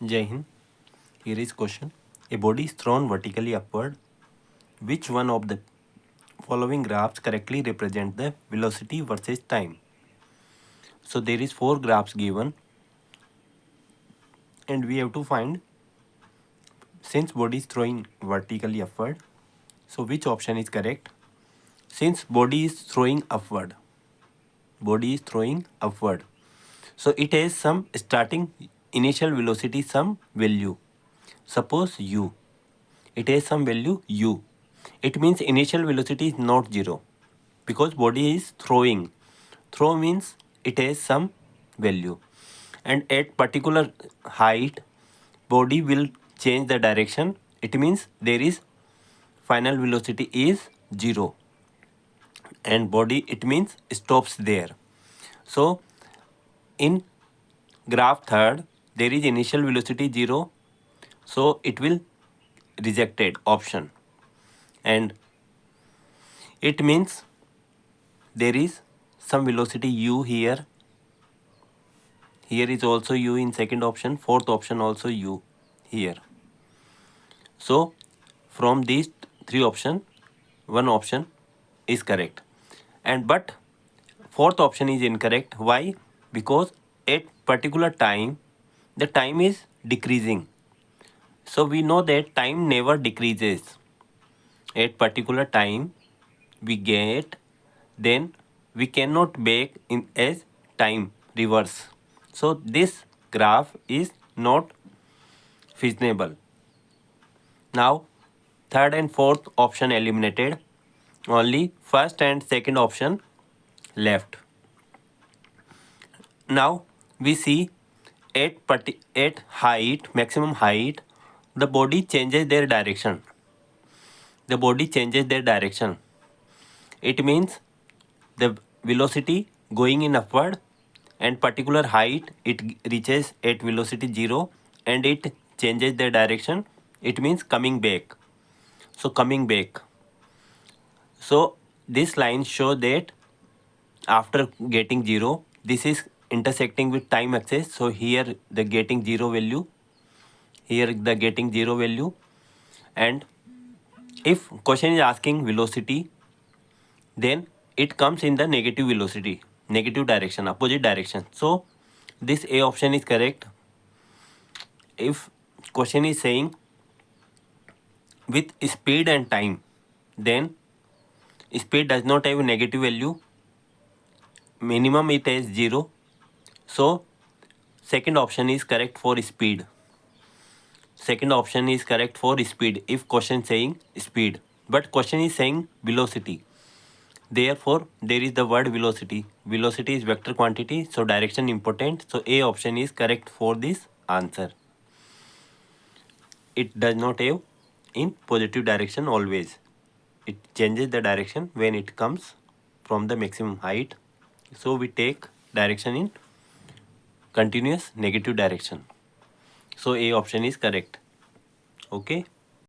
Jai Hind. Here is question. A body is thrown vertically upward. Which one of the following graphs correctly represent the velocity versus time? So there is 4 graphs given and we have to find, since body is throwing vertically upward, so which option is correct? Since body is throwing upward, so it has some starting initial velocity, some value. Suppose u, it has some value u. It means initial velocity is not 0 because body is throwing. Throw means it has some value, and at particular height body will change the direction. It means there is final velocity is 0 and body, it means, stops there. So in graph third there is initial velocity 0, so it will rejected option, and it means there is some velocity u here. Here is also u in second option, fourth option also u here. So from these 3 options, one option is correct, and but fourth option is incorrect. Why? Because at particular time the time is decreasing. So we know that time never decreases. At particular time we get, then we cannot make in as time reverse. So this graph is not feasible. Now third and fourth option eliminated, only first and second option left. Now we see at height, maximum height, the body changes their direction. The body changes their direction. It means the velocity going in upward, and particular height it reaches at velocity 0 and it changes their direction. It means coming back. So coming back. So this line show that after getting 0, this is intersecting with time axis. So here the getting 0 value, here the getting 0 value, and if question is asking velocity, then it comes in the negative velocity, negative direction, opposite direction. So this A option is correct. If question is saying with speed and time, then speed does not have a negative value, minimum it has 0. So second option is correct for speed. Second option is correct for speed if question saying speed, but question is saying velocity. Therefore there is the word velocity. Velocity is vector quantity, so direction important. So A option is correct for this answer. It does not have in positive direction always. It changes the direction when it comes from the maximum height. So we take direction in continuous negative direction. So A option is correct. Okay.